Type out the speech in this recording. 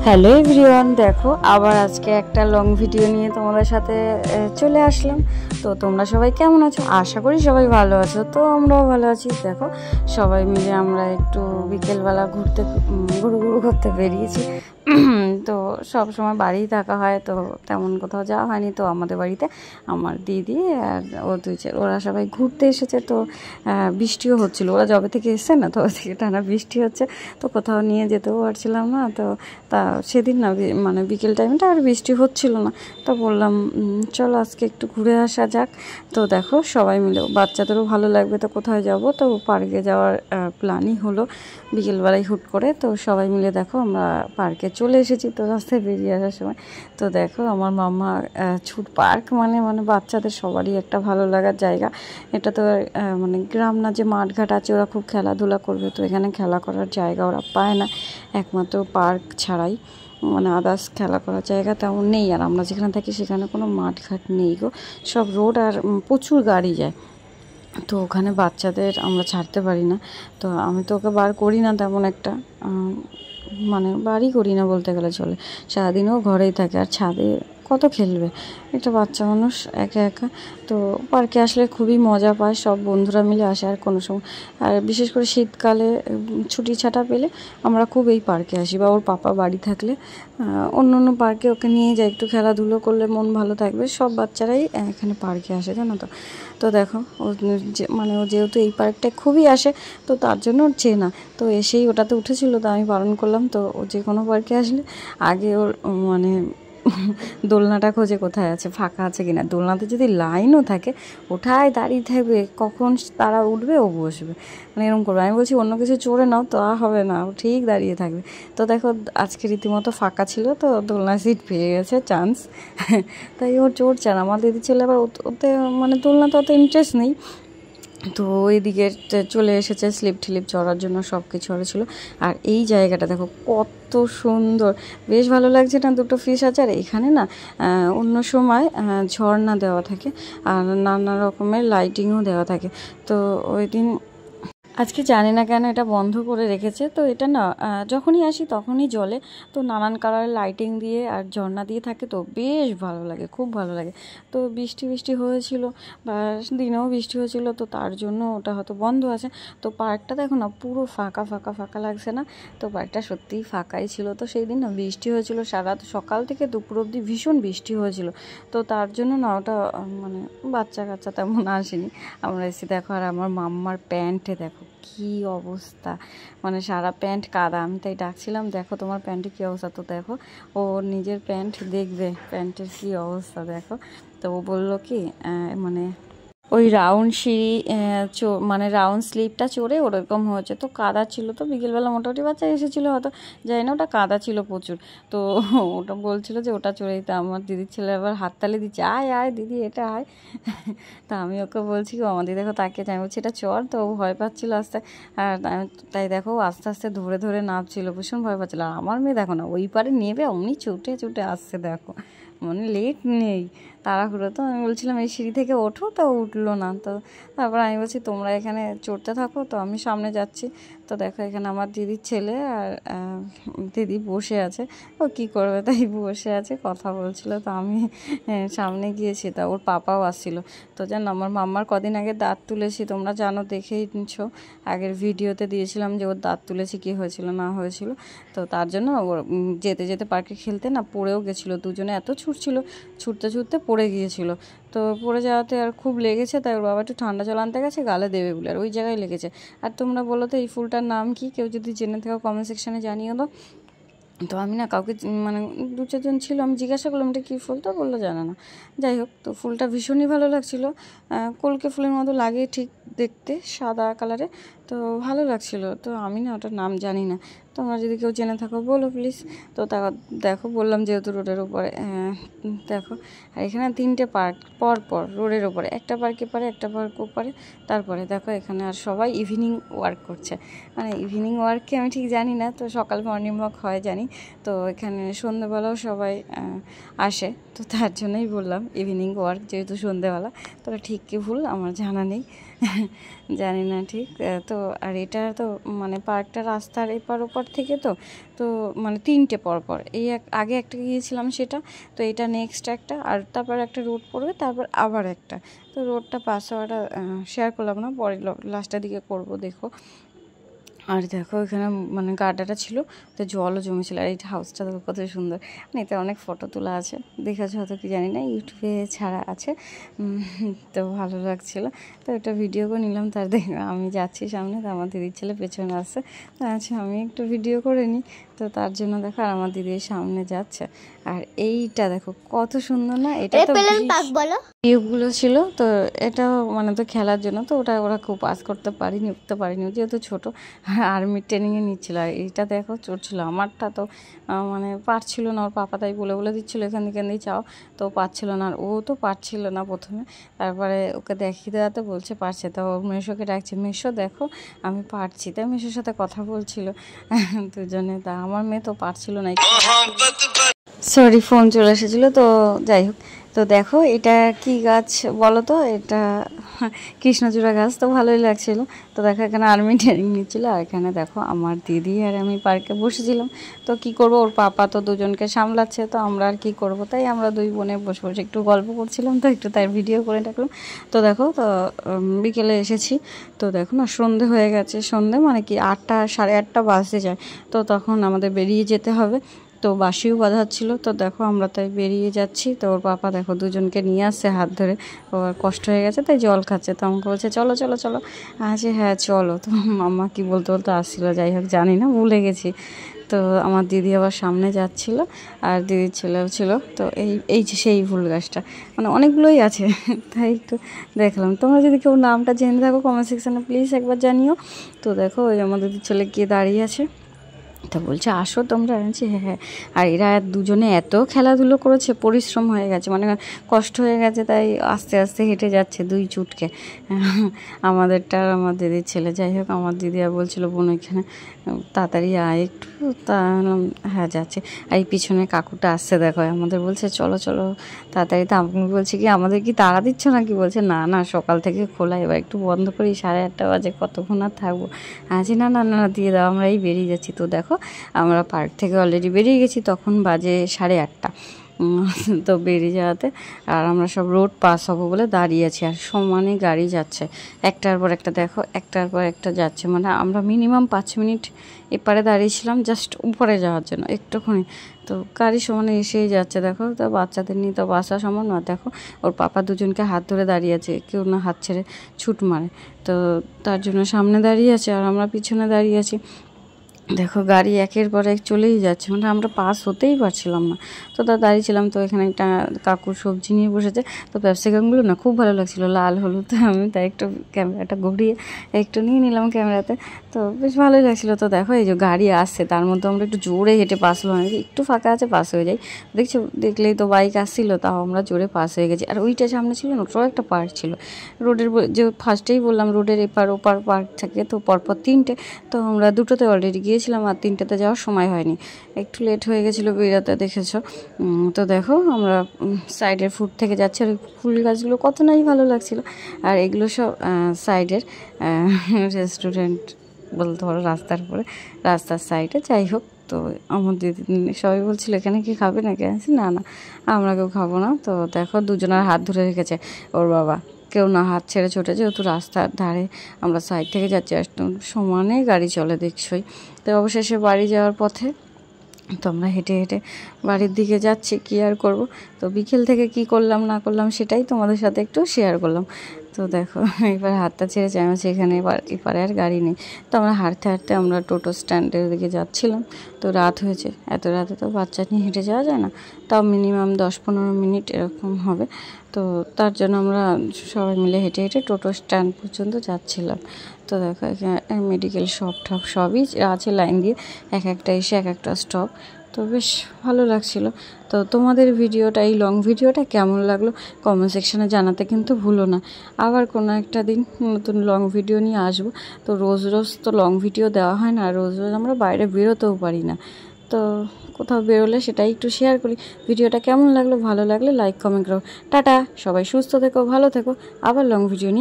Hello everyone, দেখো আবার আজকে একটা লং ভিডিও নিয়ে তোমাদের সাথে চলে আসলাম। তো তোমরা সবাই কেমন আছো? আশা করি সবাই ভালো আছো। তো আমরাও ভালো আছি। দেখো সবাই মিলে আমরা একটু বিকেলবেলা ঘুরু করতে বেরিয়েছি। তো সব সময় বাড়িই থাকা হয়, তো তেমন কোথাও যাওয়া হয়নি। তো আমাদের বাড়িতে আমার দিদি আর ও ওরা সবাই ঘুরতে এসেছে। তো বৃষ্টিও হচ্ছিলো, ওরা যবে থেকে এসছে না তবে থেকে টানা বৃষ্টি হচ্ছে, তো কোথাও নিয়ে যেতেও পারছিলাম না। তো তা সেদিন না মানে বিকেল টাইমটা আর বৃষ্টি হচ্ছিল না, তো বললাম চলো আজকে একটু ঘুরে আসা যাক। তো দেখো সবাই মিলে, বাচ্চাদেরও ভালো লাগবে, তো কোথায় যাব, তো পার্কে যাওয়ার প্ল্যানই হলো বিকেলবেলায় হুট করে। তো সবাই মিলে দেখো আমরা পার্কে চলে এসেছি। তো রাস্তায় বেরিয়ে আসার সময় তো দেখো আমার মামা পার্ক মানে মানে বাচ্চাদের সবারই একটা ভালো লাগার জায়গা। এটা তো মানে গ্রাম না যে মাঠঘাট আছে, ওরা খুব খেলাধুলা করবে, তো এখানে খেলা করার জায়গা ওরা পায় না, একমাত্র পার্ক ছাড়াই মানে আদার্স খেলা করার জায়গা তেমন নেই। আর আমরা যেখানে থাকি সেখানে কোনো মাঠঘাট নেই গো, সব রোড আর প্রচুর গাড়ি যায়। তো ওখানে বাচ্চাদের আমরা ছাড়তে পারি না। তো আমি তো ওকে বার করি না তেমন একটা, মানে বাড়ি করি না বলতে গেলে চলে। সারাদিনও ঘরেই থাকে, আর ছাদে কত খেলবে একটা বাচ্চা মানুষ একা একা। তো পার্কে আসলে খুবই মজা পায়, সব বন্ধুরা মিলে আসে। আর কোনো সময়, আর বিশেষ করে শীতকালে ছুটি ছাটা পেলে আমরা খুব এই পার্কে আসি, বা ওর পাপা বাড়ি থাকলে অন্য অন্য পার্কে ওকে নিয়ে যাই, একটু খেলাধুলো করলে মন ভালো থাকবে। সব বাচ্চারাই এখানে পার্কে আসে, জানো তো। তো দেখো ও মানে ও যেহেতু এই পার্কটায় খুবই আসে, তো তার জন্য ওর চেনা। তো এসেই ওটাতে উঠেছিল, তো আমি বারণ করলাম। তো ও যে কোনো পার্কে আসলে আগে ওর মানে দোলনাটা খোঁজে কোথায় আছে, ফাঁকা আছে কিনা। দোলনাতে যদি লাইনও থাকে ওঠায় দাঁড়িয়ে থাকবে, কখন তারা উঠবে ও বসবে, মানে এরকম করবে। আমি বলছি অন্য কিছু চড়ে নাও, তো হবে না, ও ঠিক দাঁড়িয়ে থাকবে। তো দেখো আজকে রীতিমতো ফাঁকা ছিল, তো দোলনা সিট পেয়ে গেছে চান্স, তাই ও চড়ছে। আর আমার দিদি ছেলে আবার ওতে মানে দোলনাতে অত ইন্টারেস্ট নেই, তো ওইদিকে চলে এসেছে স্লিপ টিলিপ চড়ার জন্য, সব কিছু আরও ছিল। আর এই জায়গাটা দেখো কত সুন্দর, বেশ ভালো লাগছে না? দুটো ফিশ আছে। আর এখানে না অন্য সময় ঝর্ণা দেওয়া থাকে, আর নানা রকমের লাইটিংও দেওয়া থাকে। তো ওই দিন আজকে জানি না কেন এটা বন্ধ করে রেখেছে। তো এটা না যখনই আসি তখনই জ্বলে, তো নানান কালারের লাইটিং দিয়ে আর ঝর্ণা দিয়ে থাকে, তো বেশ ভালো লাগে, খুব ভালো লাগে। তো বৃষ্টি বৃষ্টি হয়েছিল, বা দিনেও বৃষ্টি হয়েছিল, তো তার জন্য ওটা হয়তো বন্ধ আছে। তো পার্কটা দেখো না পুরো ফাঁকা ফাঁকা ফাঁকা লাগছে না? তো পার্কটা সত্যিই ফাঁকাই ছিল। তো সেই দিন না বৃষ্টি হয়েছিল, সারা সকাল থেকে দুপুর অবধি ভীষণ বৃষ্টি হয়েছিল। তো তার জন্য না ওটা মানে বাচ্চা কাচ্চা তেমন আসেনি। আমরা এসে দেখো, আর আমার মাম্মার প্যান্টে দেখো কি অবস্থা, মানে সারা প্যান্ট কাদা। আমি তাই ডাকছিলাম, দেখো তোমার প্যান্টের কী অবস্থা। তো দেখো ও নিজের প্যান্ট দেখবে, প্যান্টের কী অবস্থা দেখো। তো ও বললো কি মানে ওই রাউন্ড সিঁড়ি মানে রাউন্ড স্লিপটা চড়ে ওরকম হয়েছে, তো কাদা ছিল। তো বিকেলবেলা মোটামুটি বাচ্চা এসেছিলো হয়তো, জানি না, ওটা কাদা ছিল প্রচুর। তো ওটা বলছিল যে ওটা চড়ে দিতে। আমার দিদির ছেলে আবার হাততালি দিচ্ছে, আয় আয় দিদি এটা আয়। তা আমি ওকে বলছি, ও আমার দিদি দেখো তাকে আমি বলছি এটা চড়, তো ও ভয় পাচ্ছিলো আস্তে। আর তাই দেখো আস্তে আস্তে ধরে ধরে নামছিল, ভীষণ ভয় পাচ্ছিলো। আর আমার মেয়ে দেখো না ওই পারে নেবে অমনি ছুটে ছুটে আসছে, দেখো মানে লেট নেই, তাড়াহুড়ো। তো আমি বলছিলাম এই সিঁড়ি থেকে ওঠো, তো উঠলো না। তো তারপর আমি বলছি তোমরা এখানে চড়তে থাকো, তো আমি সামনে যাচ্ছি। তো দেখো এখানে আমার দিদির ছেলে আর দিদি বসে আছে, ও কি করবে তাই বসে আছে, কথা বলছিল। তো আমি সামনে গিয়েছি, তা ওর পাপাও আসছিল। তো জানো আমার মাম্মার কদিন আগে দাঁত তুলেছি, তোমরা জানো, দেখেই নিচ্ছো, আগের ভিডিওতে দিয়েছিলাম যে ওর দাঁত তুলেছি, কী হয়েছিল না হয়েছিল। তো তার জন্য ওর যেতে যেতে পার্কে খেলতে না পড়েও গেছিলো, দুজনে এত ছুটছিল, ছুটতে ছুটতে পড়ে গিয়েছিল। তো পড়ে যাওয়াতে আর খুব লেগেছে, তাই ওর বাবা একটু ঠান্ডা জল আনতে গেছে, গালে দেবে বলে, আর ওই জায়গায় লেগেছে। আর তোমরা বলো তো এই ফুলটার নাম কি? কেউ যদি জেনে থাকো কমেন্ট সেকশানে জানিয়ে দাও। তো আমি না কাউকে মানে দু চারজন ছিল, আমি জিজ্ঞাসা করলাম এটা কী ফুল, তো বললো জানে না। যাই হোক, তো ফুলটা ভীষণই ভালো লাগছিলো, কলকে ফুলের মতো লাগে ঠিক দেখতে, সাদা কালারে, তো ভালো লাগছিলো। তো আমি না ওটার নাম জানি না, তোমরা যদি কেউ জেনে থাকো বলো প্লিজ। তো তা দেখো বললাম যেহেতু রোডের উপরে, দেখো আর এখানে 3টে পার্ক পর পর রোডের ওপরে, একটা পার্কে পারে, একটা পার্ক ওপারে। তারপরে দেখো এখানে আর সবাই ইভিনিং ওয়ার্ক করছে, মানে ইভিনিং ওয়ার্ককে আমি ঠিক জানি না, তো সকাল মর্নিং ওয়াক হয় জানি। তো এখানে সন্ধ্যেবেলাও সবাই আসে, তো তার জন্যই বললাম ইভিনিং ওয়ার্ক, যেহেতু সন্ধ্যেবেলা। তো ঠিক কি ভুল আমার জানা নেই। জানি না ঠিক। তো আর এটা তো মানে পার্কটা রাস্তার এপার ওপার থেকে তো তো মানে 3টে পরপর এই আগে একটা গিয়েছিলাম সেটা, তো এটা নেক্সট একটা, আর তারপর একটা রোড পড়বে, তারপর আবার একটা। তো রোডটা পাস হওয়াটা শেয়ার করলাম না, পরে লাস্টের দিকে করব দেখো। আর দেখো এখানে মানে গার্ডারটা ছিল, তো জলও জমেছিল। আর এই হাউসটা দেখো কত সুন্দর, মানে এতে অনেক ফটো তোলা আছে, দেখেছো হয়তো কি জানি না, ইউটিউবে ছাড়া আছে। তো ভালো লাগছিল, তো এটা ভিডিও করে নিলাম। তার দেখো আমি যাচ্ছি সামনে, তো আমার দিদির ছেলে পেছনে আসছে, আচ্ছা আমি একটু ভিডিও করে নিই। তো তার জন্য দেখো আর আমার দিদির সামনে যাচ্ছে। আর এইটা দেখো কত সুন্দর না, এটা তো টিউবগুলো ছিল, তো এটা মানে তো খেলার জন্য, তো ওটা ওরা খুব পাস করতে পারিনি, উঠতে পারিনি যেহেতু ছোটো, আর্মির ট্রেনিংয়ে নিচ্ছিল। আর এইটা দেখো চড়ছিল, আমারটা তো মানে পারছিল না, ওর পাপা তাই বলে বলে দিচ্ছিলো এখান থেকে চাও, তো পারছিল না। আর ও তো পারছিল না প্রথমে, তারপরে ওকে দেখিয়ে দেওয়াতে বলছে পারছে, তো ওর মেশোকে ডাকছে, মেশো দেখো আমি পারছি, তাই মেশোর সাথে কথা বলছিল দুজনে। তা আমার মেয়ে তো পারছিল না, সরি ফোন চলে এসেছিলো। তো যাই হোক, তো দেখো এটা কি গাছ বলো তো, এটা কৃষ্ণচূড়া গাছ, তো ভালোই লাগছিলো। তো দেখো এখানে আর্মি ট্রেনিং নিচ্ছিলো, আর এখানে দেখো আমার দিদি আর আমি পার্কে বসেছিলাম। তো কি করব, ওর পাপা তো দুজনকে সামলাচ্ছে, তো আমরা আর কি করব, তাই আমরা দুই বোনে বসে বসে একটু গল্প করছিলাম, তো একটু তাই ভিডিও করে রাখলাম। তো দেখো, তো বিকেলে এসেছি, তো দেখো না সন্ধে হয়ে গেছে, সন্ধে মানে কি 8টা 8:30 বাজতে যায়, তো তখন আমাদের বেরিয়ে যেতে হবে। তো বাঁশিও বাজাচ্ছিলো, তো দেখো আমরা তাই বেরিয়ে যাচ্ছি। তো ওর পাপা দেখো দুজনকে নিয়ে আসছে হাত ধরে, ওর কষ্ট হয়ে গেছে তাই জল খাচ্ছে, তো আমাকে বলছে চলো চলো চলো, আছে হ্যাঁ চলো। তো মাম্মা কি বলতে বলতে আসছিলো, যাই হোক জানি না, ভুলে গেছি। তো আমার দিদি আবার সামনে যাচ্ছিল, আর দিদির ছেলেও ছিল। তো এই যে সেই ফুল গাছটা, মানে অনেকগুলোই আছে তাই একটু দেখলাম। তোমরা যদি কেউ নামটা জেনে থাকো কমেন্ট সেকশানে প্লিজ একবার জানিও। তো দেখো ওই আমার দিদির ছেলে গিয়ে দাঁড়িয়ে আছে, তা বলছে আসো তোমরা, আনছি হ্যাঁ হ্যাঁ। আর এরা দুজনে এত খেলাধুলো করেছে, পরিশ্রম হয়ে গেছে, মানে কষ্ট হয়ে গেছে, তাই আস্তে আস্তে হেঁটে যাচ্ছে দুই চুটকে আমাদেরটা আর আমার দিদির ছেলে। যাই হোক আমার দিদি আর বলছিল বোন ওইখানে তাড়াতাড়ি আয় একটু, তা হ্যাঁ যাচ্ছে। আর এই পিছনে কাকুটা আসছে দেখো, আমাদের বলছে চলো চলো তাড়াতাড়ি। তো আমি বলছি কি আমাদের কি তাড়া দিচ্ছ না কি, বলছে না না সকাল থেকে খোলা, এবার একটু বন্ধ করি, 8:30 বাজে কতক্ষণ আর থাকবো। আছি না না না দিয়ে দাও, আমরা এই বেরিয়ে যাচ্ছি। তো দেখো আমরা পার্ক থেকে অলরেডি বেরিয়ে গেছি, তখন বাজে 8:30। তো বেরিয়ে যাওয়াতে আর আমরা সব রোড পাস হবো বলে দাঁড়িয়ে আছি, আর সমানে গাড়ি যাচ্ছে, একটার পর একটা দেখো, একটার পর একটা যাচ্ছে। মানে আমরা মিনিমাম 5 মিনিট এপারে দাঁড়িয়েছিলাম জাস্ট উপরে যাওয়ার জন্য একটুখানি, তো গাড়ি সমানে এসেই যাচ্ছে। দেখো তো বাচ্চাদের নিয়ে তো বাসা সমান না, দেখো ওর পাপা দুজনকে হাত ধরে দাঁড়িয়ে আছে, কেউ না হাত ছেড়ে ছুট মারে, তো তার জন্য সামনে দাঁড়িয়ে আছে আর আমরা পিছনে দাঁড়িয়ে আছি। দেখো গাড়ি একের পর এক চলেই যাচ্ছে, মানে আমরা পাস হতেই পারছিলাম না। তো তা দাঁড়িয়েছিলাম, তো এখানে একটা কাকুর সবজি নিয়ে বসেছে, তো ক্যাপসিকামগুলো না খুব ভালো লাগছিলো, লাল হলুদ, আমি তাই একটু ক্যামেরাটা ঘুরিয়ে একটু নিয়ে নিলাম ক্যামেরাতে, তো বেশ ভালোই লাগছিলো। তো দেখো এই যে গাড়ি আসছে, তার মধ্যে আমরা একটু জোরে হেঁটে পাস হলাম, একটু ফাঁকা আছে পাস হয়ে যাই, দেখছো দেখলেই তো বাইক আসছিলো, তাও আমরা জোরে পাস হয়ে গেছি। আর ওইটা সামনে ছিল না, ওটাও একটা পার্ক ছিল, রোডের যে ফার্স্টেই বললাম রোডের এপার ওপার পার্ক থাকে, তো পরপর 3টে, তো আমরা 2টোতে অলরেডি গিয়েছিলাম, আর 3টেতে যাওয়ার সময় হয়নি, একটু লেট হয়ে গেছিলো বেরোতে, দেখেছো। তো দেখো আমরা সাইডের ফুট থেকে যাচ্ছি, আর ফুল গাছগুলো কত নাই ভালো লাগছিলো। আর এগুলো সব সাইডের রেস্টুরেন্ট বলতে পারো, রাস্তার পরে রাস্তার সাইডে। যাই হোক, তো আমার দিদি সবাই বলছিল এখানে কি খাবে নাকি, আছে না না আমরা কেউ খাবো না। তো দেখো দুজনের হাত ধরে রেখেছে ওর বাবা, কেউ না হাত ছেড়ে ছুটে, যেহেতু রাস্তার ধারে আমরা সাইড থেকে যাচ্ছি, একদম সমানে গাড়ি চলে দেখছই। তো অবশেষে বাড়ি যাওয়ার পথে তো আমরা হেঁটে হেঁটে বাড়ির দিকে যাচ্ছি, কী আর করবো। তো বিকেল থেকে কি করলাম না করলাম সেটাই তোমাদের সাথে একটু শেয়ার করলাম। তো দেখো এবার হাতটা ছেড়েছে, আমি সেখানে এপারে আর গাড়ি নেই, তো আমরা হাঁটতে হাঁটতে আমরা টোটো স্ট্যান্ডের দিকে যাচ্ছিলাম। তো রাত হয়েছে, এত রাতে তো বাচ্চা নিয়ে হেঁটে যাওয়া যায় না, তাও মিনিমাম 10-15 মিনিট এরকম হবে। তো তার জন্য আমরা সবাই মিলে হেঁটে হেঁটে টোটো স্ট্যান্ড পর্যন্ত যাচ্ছিলাম। তো দেখো এখানে মেডিকেল শপ টপ সবই আছে লাইন দিয়ে, এক একটা এসে এক একটা স্টপ, তো বেশ ভালো লাগছিল। তো তোমাদের ভিডিওটা, এই লং ভিডিওটা কেমন লাগলো কমেন্ট সেকশানে জানাতে কিন্তু ভুলো না। আবার কোনো একটা দিন নতুন লং ভিডিও নিয়ে আসবো। তো রোজ রোজ তো লং ভিডিও দেওয়া হয় না, রোজ রোজ আমরা বাইরে বেরোতেও পারি না, তো কোথাও বেরোলে সেটাই একটু শেয়ার করি। ভিডিওটা কেমন লাগলো, ভালো লাগলে লাইক কমেন্ট করো। টাটা, সবাই সুস্থ থেকো, ভালো থেকো, আবার লং ভিডিও নিয়ে